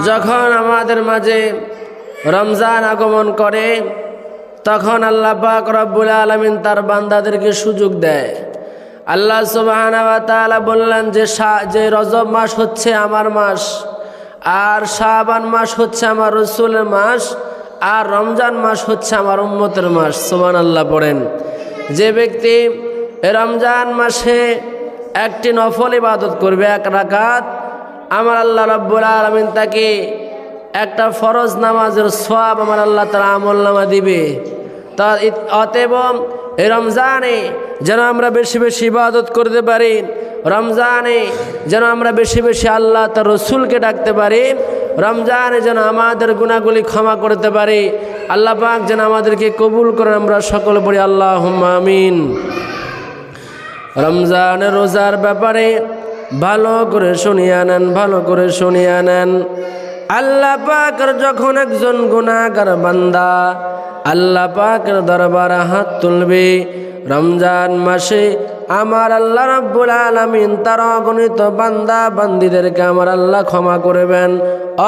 যখন আমাদের মাঝে রমজান আগমন করে তখন আল্লাহ পাক রব্বুল আলামিন তার বান্দাদেরকে সুযোগ দেয়। আল্লাহ সুবহানাহু ওয়া তাআলা বললেন যে রজব মাস হচ্ছে আমার মাস, আর শাবান মাস হচ্ছে আমার রাসূলের মাস, আর রমজান মাস হচ্ছে আমার উম্মতের মাস। সুবহানাল্লাহ পড়েন। যে ব্যক্তি রমজান মাসে একটি নফল ইবাদত করবে, এক রাকাত, আমার আল্লাহ রাব্বুল আলামিন তাকে একটা ফরজ নামাজের সওয়াব আমার আল্লাহ তাআলা আমলনামা দিবে। তা অতএব এই রমজানে যেন আমরা বেশি বেশি ইবাদত করতে পারি, রমজানে যেন আমরা বেশি বেশি আল্লাহ তার রসুলকে ডাকতে পারি, রমজানে যেন আমাদের গুনাহগুলি ক্ষমা করতে পারি। আল্লাহ পাক যেন আমাদেরকে কবুল করেন, আমরা সকলে পড়ি আল্লাহুম্মা আমিন। রমজানের রোজার ব্যাপারে ভালো করে শুনিয়ে নেন, ভালো করে শুনিয়ে নেন। আল্লাহ পাকের যখন একজন গুনাহগার বান্দা আল্লাহ পাকের দরবারে হাত তুলবে, রমজান মাসে আমার আল্লাহ রাব্বুল আলামিন তার অগণিত বান্দা বান্দীদেরকে আমার আল্লাহ ক্ষমা করবেন,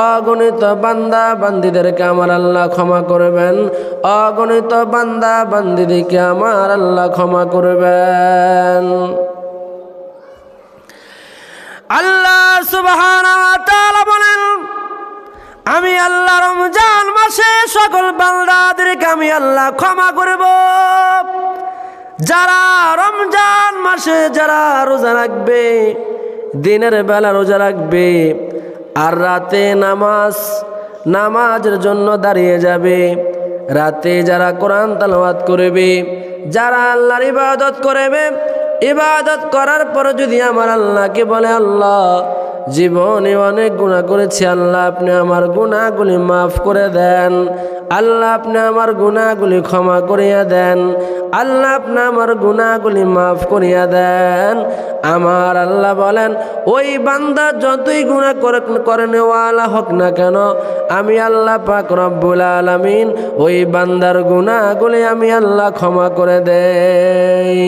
অগণিত বান্দা বান্দীদেরকে আমার আল্লাহ ক্ষমা করবেন, অগণিত বান্দা বান্দীদেরকে আমার আল্লাহ ক্ষমা করবেন। আল্লাহ সুবহানাহু ওয়া তাআলা বলেন, আমি আল্লাহ রমজান মাসে সকল বান্দাদেরকে আমি আল্লাহ ক্ষমা করব। যারা রমজান মাসে যারা রোজা রাখবে, দিনের বেলা রোজা রাখবে আর রাতে নামাজের জন্য দাঁড়িয়ে যাবে, রাতে যারা কোরআন তেলাওয়াত করবে, যারা আল্লাহর ইবাদত করবে, ইবাদত করার পর যদি আমার আল্লাহকে বলে, আল্লাহ জীবনে অনেক গুনাহ করেছি, আল্লাহ আপনি আমার গুনাহগুলি মাফ করে দেন, আল্লাহ আপনি আমার গুনাহগুলি ক্ষমা করিয়া দেন, আল্লাহ আপনি আমার গুনাহগুলি মাফ করিয়া দেন, আমার আল্লাহ বলেন ওই বান্দা যতই গুনাহ করে নেওয়ালা হোক না কেন, আমি আল্লাহ পাক রব্বুল আলামিন ওই বান্দার গুনাহগুলি আমি আল্লাহ ক্ষমা করে দেই।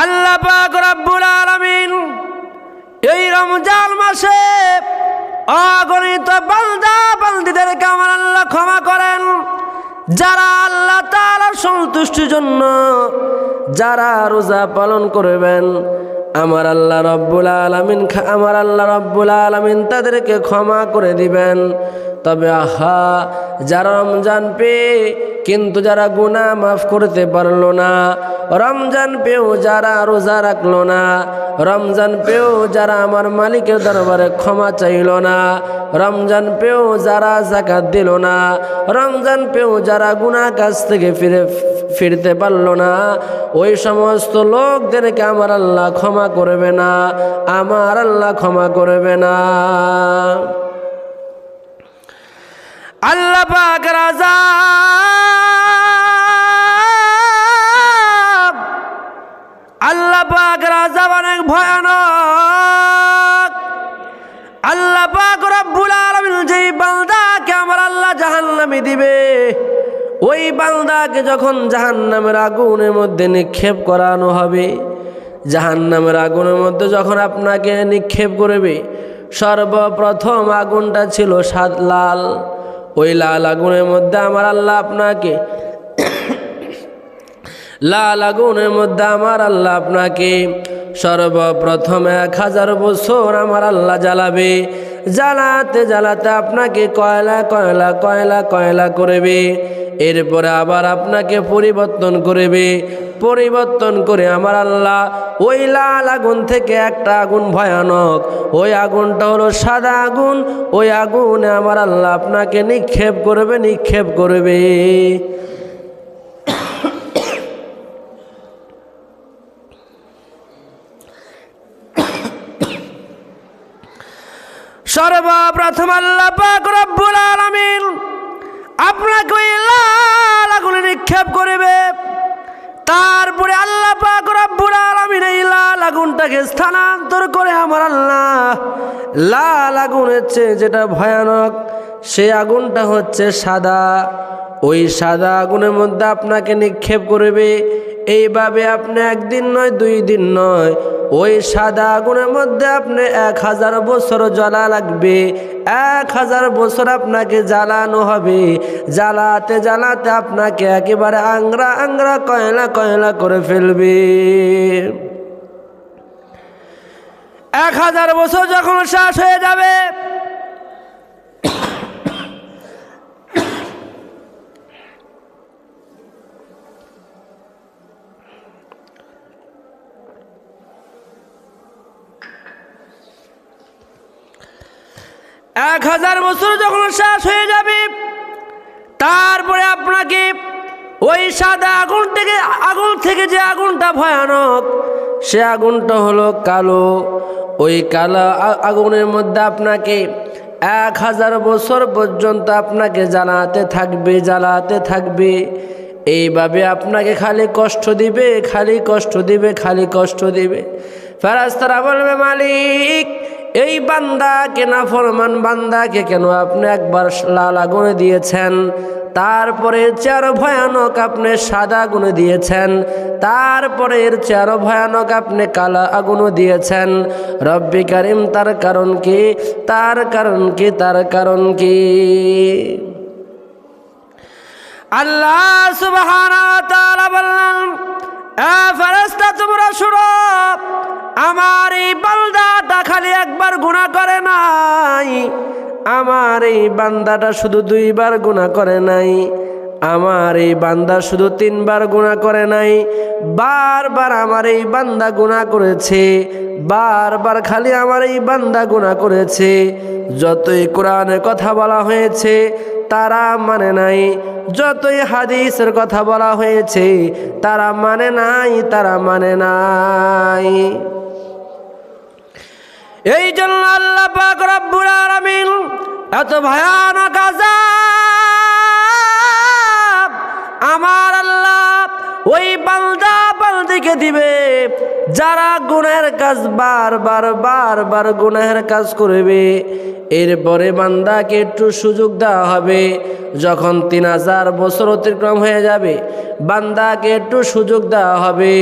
আল্লাহ পাক রব্বুল আলামিন এই রমজান মাসে অগণিত বান্দা বান্দীদেরকে আমার আল্লাহ ক্ষমা করেন। যারা আল্লাহ তাআলার সন্তুষ্টির জন্য যারা রোজা পালন করবেন, আমার আল্লাহ রব্বুল আলামিন তাদেরকে ক্ষমা করে দিবেন। তবে আহা, যারা রমজান পেয়ে কিন্তু যারা গুনাহ মাফ করতে পারলো না, রমজান পেয়েও যারা রোজা রাখলো না, রমজান পেয়েও যারা আমার মালিকের দরবারে ক্ষমা চাইল না, রমজান পেয়েও যারা যাকাত দিল না, রমজান পেয়েও যারা গুনাহ কাজ থেকে ফিরতে পারলো না, ওই সমস্ত লোকদেরকে আমার আল্লাহ ক্ষমা করবে না, আমার আল্লাহ ক্ষমা করবে না। আল্লাহ পাকের আযাব, আল্লাহ পাকের আযাব অনেক ভয়ানক। আল্লাহ পাক রব্বুল আলামিন যেই বান্দাকে আমার আল্লাহ জাহান্নামে দিবে, ওই বান্দাকে যখন জাহান্নামের আগুনের মধ্যে নিক্ষেপ করানো হবে, জাহান্নামের আগুনের মধ্যে যখন আপনাকে নিক্ষেপ করবে, সর্বপ্রথম আগুনটা ছিল লাল। ওই লাল আগুনের মধ্যে আমার আল্লাহ আপনাকে লাল আগুনের মধ্যে আমার আল্লাহ আপনাকে সর্বপ্রথম 1000 বছর আমার আল্লাহ জ্বালাবে। জ্বালাতে জ্বালাতে আপনাকে কয়লা কয়লা কয়লা কয়লা করবে, এরপরে আবার আপনাকে পরিবর্তন করবে, পরিবর্তন করে আমার আল্লাহ ওই লাল আগুন থেকে একটা আগুন ভয়ানক, ওই আগুনটা হলো সাদা আগুন, ওই আগুনে আমার আল্লাহ আপনাকে নিক্ষেপ করবে, নিক্ষেপ করবে। সর্বপ্রথম আল্লাহ পাক রব্বুল আলামিন আপনাকে ওই লাল আগুনে নিক্ষেপ করবে। তারপরে আল্লাহ পাক রব্বুল আলামিন এই লাল আগুনটাকে স্থানান্তর করে আমার আল্লাহ লাল আগুনের চেয়ে যেটা ভয়ানক সেই আগুনটা হচ্ছে সাদা, ওই সাদা আগুনের মধ্যে আপনাকে নিক্ষেপ করবে। এইভাবে আপনি একদিন নয় 2 দিন নয়, ওই সাদা আগুনের মধ্যে আপনি 1000 বছর জ্বলা লাগবে। 1000 বছর আপনাকে জ্বালানো হবে। জ্বালাতে জ্বালাতে আপনাকে একেবারে আংরা আংরা কয়লা কয়লা করে ফেলবে। 1000 বছর যখন শেষ হয়ে যাবে, এক 1000 বছর যখন শেষ হয়ে যাবে, তারপরে আপনাকে ওই সাদা আগুন থেকে যে আগুনটা ভয়ানক, সে আগুনটা হলো কালো। ওই কালো আগুনের মধ্যে আপনাকে 1000 বছর পর্যন্ত আপনাকে জ্বালাতে থাকবে। এইভাবে আপনাকে খালি কষ্ট দিবে, খালি কষ্ট দিবে, খালি কষ্ট দিবে। ফেরেশতারা বলবে, মালিক, এই বান্দাকে, নাফরমান বান্দাকে কেন আপনি একবার লাল আগুনে দিয়েছেন, তারপরে এর চেয়ে আরো ভয়ানক আপনি সাদা আগুনে দিয়েছেন, তারপরে এর চেয়ে আরো ভয়ানক আপনি কালা আগুনও দিয়েছেন। রব্বি কারিম, তার কারণ কি? তার কারণ কি? তার কারণ কি? আল্লাহ সুবহানাহু ওয়া তাআলা বললেন, ফেরেশতা তোমরা শুনো, আমার এই বান্দাটা খালি একবার গুনাহ করে নাই, আমার এই বান্দাটা শুধু 2 বার গুনাহ করে নাই, আমার এই বান্দা শুধু 3 বার গুনাহ করে নাই, বারবার আমার এই বান্দা গুনাহ করেছে, বারবার খালি আমার এই বান্দা গুনাহ করেছে। যতই কোরআনে কথা বলা হয়েছে তারা মানে নাই, যতই হাদিসের কথা বলা হয়েছে তারা মানে নাই। এই জন্য আল্লাহ পাক রব্বুল আলামিন এত ভয়ানক আযাব আমার আল্লাহ ওই বান্দা বান্দিকে দিবে যারা গুনাহের কাজ বারবার গুনাহের কাজ করবে। এরপরে বান্দাকে একটু সুযোগ দেওয়া হবে। যখন 3000 বছর অতিক্রম হয়ে যাবে, বান্দাকে একটু সুযোগ দেওয়া হবে।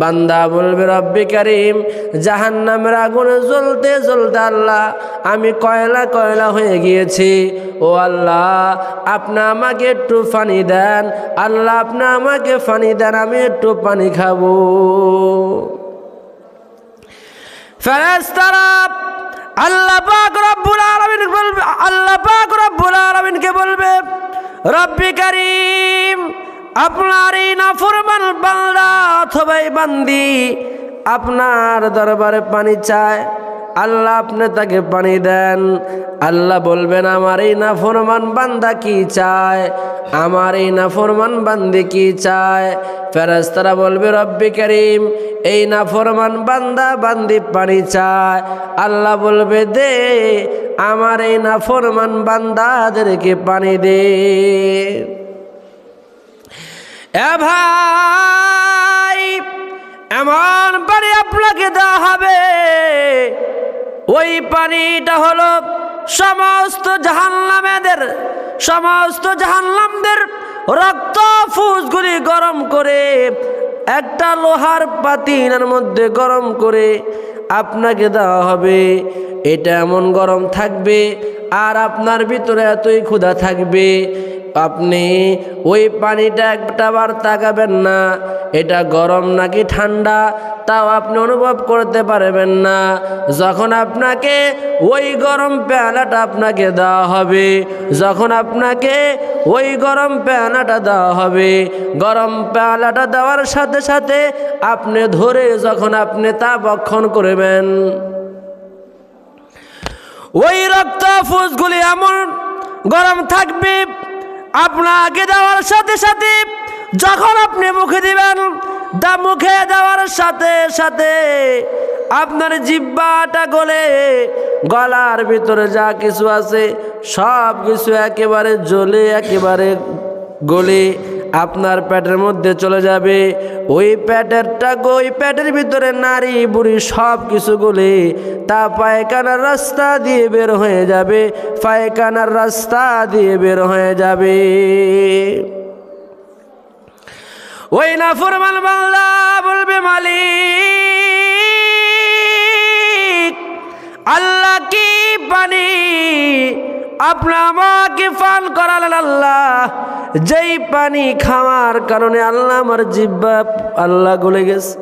বান্দা বলবে, রব্বি কারিম, জাহান্নামের আগুনে জ্বলতে জ্বলতে আল্লাহ আমি কয়লা হয়ে গিয়েছি। ও আল্লাহ, আপনি আমাকে একটু পানি দেন। আল্লাহ, আপনি আমাকে পানি দেন, আমি একটু পানি খাবো। ফেরেশতারা আল্লাহ পাক রব্বুল আলামিনকে বলবে, রব্বি কারিম, আপনার এই নাফরমান বান্দা অথবা বান্দি আপনার দরবারে পানি চায়, আল্লাহ আপনি তাকে পানি দেন। আল্লাহ বলবেন, আমার এই নাফরমান বান্দা কি চায়, আমার এই নাফরমান বান্দি কি চায়? ফেরেশতারা বলবে, রব্বি কারিম, এই নাফরমান বান্দা বান্দি পানি চায়। আল্লাহ বলবে, দে, আমার এই নাফরমান বান্দাদেরকে পানি দে। এ ভাই, এমন পানি আপনাকে দেওয়া হবে, ওই পানিটা হলো সমস্ত জাহান্নামদের রক্ত ফুসগুলি গরম করে একটা লোহার পাতিলের মধ্যে গরম করে আপনাকে দেওয়া হবে। এটা এমন গরম থাকবে আর আপনার ভিতরে এতই ক্ষুধা থাকবে, আপনি ওই পানিটা একটাবার তাকাবেন না এটা গরম নাকি ঠান্ডা তাও আপনি অনুভব করতে পারবেন না। যখন আপনাকে ওই গরম পেয়ালাটা আপনাকে দেওয়া হবে, যখন আপনাকে ওই গরম পেয়ালাটা দেওয়া হবে, গরম পেয়ালাটা দেওয়ার সাথে সাথে আপনি ধরে যখন আপনি তা ভক্ষণ করবেন, ওই রক্ত ফুসগুলি এমন গরম থাকবে, আপনাকে দেওয়ার সাথে সাথে যখন আপনি মুখে দিবেন, মুখে দেওয়ার সাথে সাথে আপনার জিহ্বাটা গলে গলার ভিতরে যা কিছু আছে সব কিছু একেবারে জ্বলে একেবারে গলে আপনার পেটের মধ্যে চলে যাবে। ওই পেটের ভিতরে নারী বুড়ি সব কিছু গলে তা পায়খানার রাস্তা দিয়ে বের হয়ে যাবে, পায়খানার রাস্তা দিয়ে বের হয়ে যাবে। ওই নাফরমান বান্দা বলবে, মালিক আল্লাহ কি পানি আপনি আমাকে পান করালেন আল্লাহ, যেই পানি খাওয়ার কারণে আল্লাহ আমার জিহ্বা আল্লাহ গলে গেছে,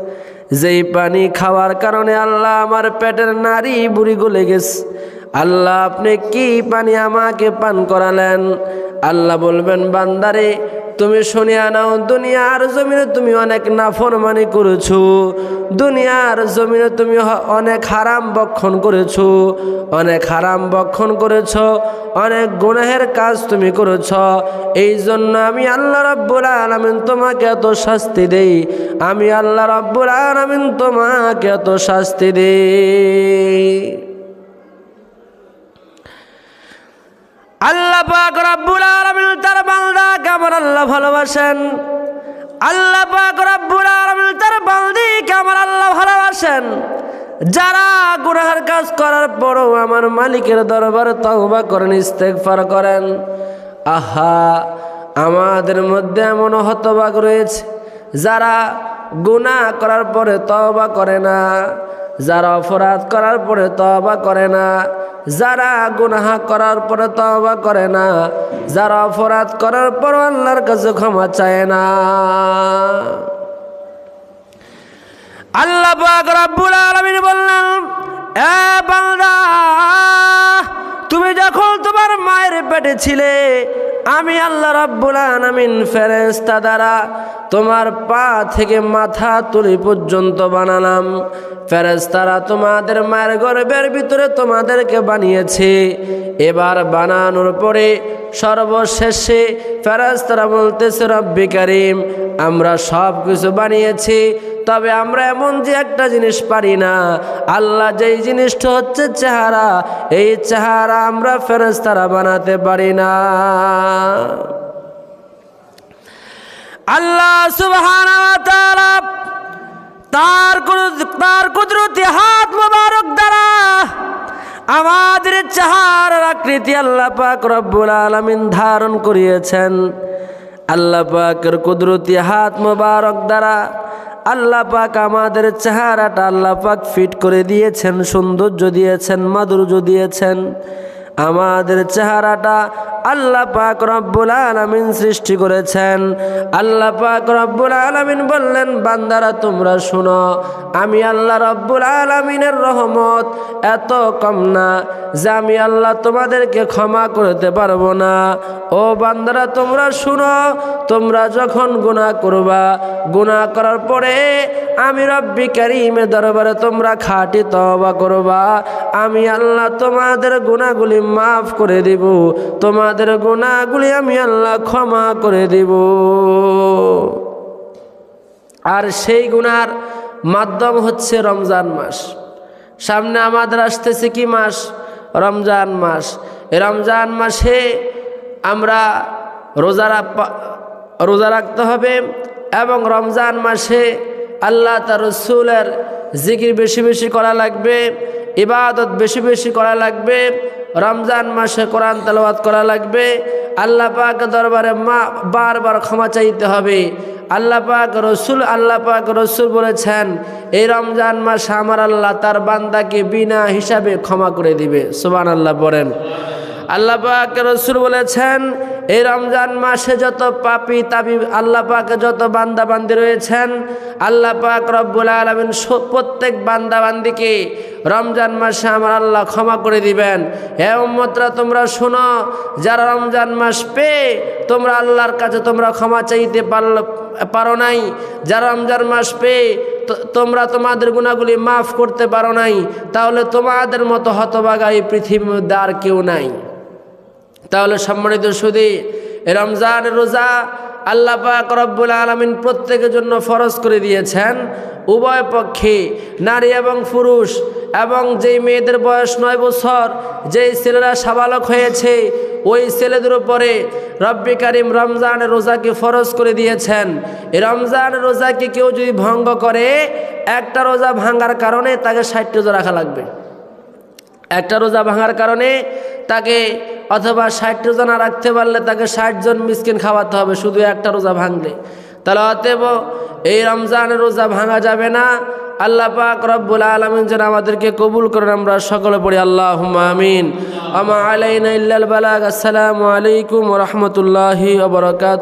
যেই পানি খাওয়ার কারণে আল্লাহ আমার পেটের নাড়ি বুড়ি গলে গেছে, আল্লাহ আপনি কি পানি আমাকে পান করালেন? আল্লাহ বলবেন, বান্দারে তুমি শুনিয়া নাও, দুনিয়ার জমিনে তুমি অনেক নাফরমানি করেছো, দুনিয়ার জমিনে তুমি অনেক হারাম ভক্ষণ করেছো, অনেক হারাম ভক্ষণ করেছো, অনেক গুনাহের কাজ তুমি করেছো। এই জন্য আমি আল্লাহ রাব্বুল আলামিন তোমাকে এত শাস্তি দেই, আমি আল্লাহ রাব্বুল আলামিন তোমাকে এত শাস্তি দেই। আল্লাহ পাক রব্বুল আলামিন তার বান্দাকে আমার আল্লাহ ভালোবাসেন, আল্লাহ পাক রব্বুল আলামিন তার বান্দাকে আমার আল্লাহ ভালোবাসেন। যারা গুনাহের কাজ করার পরও আমার মালিকের দরবারে তওবা করেন, ইস্তেগফার করেন। আহা, আমাদের মধ্যে এমন হতভাগ রয়েছে যারা গুনাহ করার পরে তওবা করে না, যারা অপরাধ করার পরে তওবা করে না, যারা গুনাহ করার পরে তওবা করে না, যারা অপরাধ করার পর আল্লাহর কাছে ক্ষমা চায় না। আল্লাহ পাক রব্বুল আলামিন বললেন, এ বান্দা, তুমি যখন তোমার মায়ের পেটে ছিলে আমি আল্লাহ রাব্বুল আলামিন ফেরেশতা দ্বারা তোমার পা থেকে মাথা তুলি পর্যন্ত বানালাম। ফেরেশতারা তোমাদের মায়ের গর্ভের ভিতরে তোমাদেরকে বানিয়েছে। এবার বানানোর পরে সর্বশেষে ফেরেশতারা বলতেছে, রব্বি কারীম, আমরা সব কিছু বানিয়েছি, তবে আমরা এমন যে একটা জিনিস পারি না। আল্লাহ যেই জিনিসটা হচ্ছে চেহারা, এই চেহারা আমরা ফেরেশতারা বানাতে পারি না। আল্লাহ সুবহানাহু ওয়া তাআলা তার কুদরতি হাত মোবারক দ্বারা আমাদের চেহারার আকৃতি আল্লাহ পাক রব্বুল আলামিন ধারণ করিয়েছেন। আল্লাহ পাকের কুদরতি হাত মোবারক দ্বারা আল্লাহ পাক আমাদের চেহারাটা আল্লাহ পাক ফিট করে দিয়েছেন, সৌন্দর্য দিয়েছেন, মাধুর্য দিয়েছেন। আমাদের চেহারাটা আল্লাহ পাক রব্বুল আলামিন সৃষ্টি করেছেন। আল্লাহ পাক রব্বুল আলামিন বললেন, বান্দারা তোমরা শুনো, আমি আল্লাহ রব্বুল আলামিনের রহমত এত কম না যে আমি আল্লাহ তোমাদেরকে ক্ষমা করতে পারবো না। ও বান্দারা তোমরা শুনো, তোমরা যখন গুনাহ করবা, গুনাহ করার পরে আমি রব্বি কারীমের দরবারে তোমরা খাঁটি তওবা করবা, আমি আল্লাহ তোমাদের গুনাহগুলি মাফ করে দিব, তোমাদের গুনাহগুলি আমি আল্লাহ ক্ষমা করে দিব। আর সেই গুনার মাধ্যম হচ্ছে রমজান মাস। সামনে আমাদের আসতেছে কি মাস? রমজান মাস। এই রমজান মাসে আমরা রোজা রাখতে হবে এবং রমজান মাসে আল্লাহ তার রাসূলের জিকির বেশি বেশি করা লাগবে, ইবাদত বেশি বেশি করা লাগবে। রমজান মাসে কোরআন তেলাওয়াত করা লাগবে। আল্লাহ পাক দরবারে বারবার ক্ষমা চাইতে হবে। আল্লাহ পাক রসুল বলেছেন, এই রমজান মাসে আমার আল্লাহ তার বান্দাকে বিনা হিসাবে ক্ষমা করে দিবে। সুবহানাল্লাহ বলেন। আল্লাহ পাক রসুল বলেছেন, এই রমজান মাসে যত পাপী তাপী আল্লাহ পাক যত বান্দা বান্দি রয়েছেন, আল্লাহ পাক রব্বুল আলামিন প্রত্যেক বান্দা বান্দিকে রমজান মাসে আমার আল্লাহ ক্ষমা করে দিবেন। হে উম্মতরা তোমরা শোনো, যারা রমজান মাস পেয়ে তোমরা আল্লাহর কাছে তোমরা ক্ষমা চাইতে পারো নাই, যারা রমজান মাস পেয়ে তোমরা তোমাদের গুনাহগুলি মাফ করতে পারো নাই, তাহলে তোমাদের মতো হতভাগা এই পৃথিবীর মধ্যে আর কেউ নাই। তাহলে সম্মানিত সুধী, রমজানের রোজা আল্লাহ পাক রব্বুল আলামিন প্রত্যেকের জন্য ফরজ করে দিয়েছেন। উভয় পক্ষে নারী এবং পুরুষ, এবং যেই মেয়েদের বয়স 9 বছর, যেই ছেলেরা সাবালক হয়েছে, ওই ছেলেদের উপরে রব্বি কারীম রমজানের রোজাকে ফরজ করে দিয়েছেন। এই রমজানের রোজাকে কেউ যদি ভঙ্গ করে, একটা রোজা ভাঙার কারণে তাকে 60 রোজা রাখা লাগবে। একটা রোজা ভাঙার কারণে তাকে, অথবা 60 রোজা না রাখতে পারলে তাকে 60 জন মিসকিন খাওয়াতে হবে শুধু একটা রোজা ভাঙলে। তাহলে অতএব এই রমজানের রোজা ভাঙা যাবে না। আল্লাহ পাক রব্বুল আলামিন যেন আমাদেরকে কবুল করেন। আমরা সকলে পড়ি আল্লাহুম্মা আমিন। আমা আলাইনা ইল্লাল বালাগ। আসসালামু আলাইকুম ওয়া রাহমাতুল্লাহি ওয়া বারাকাতুহু।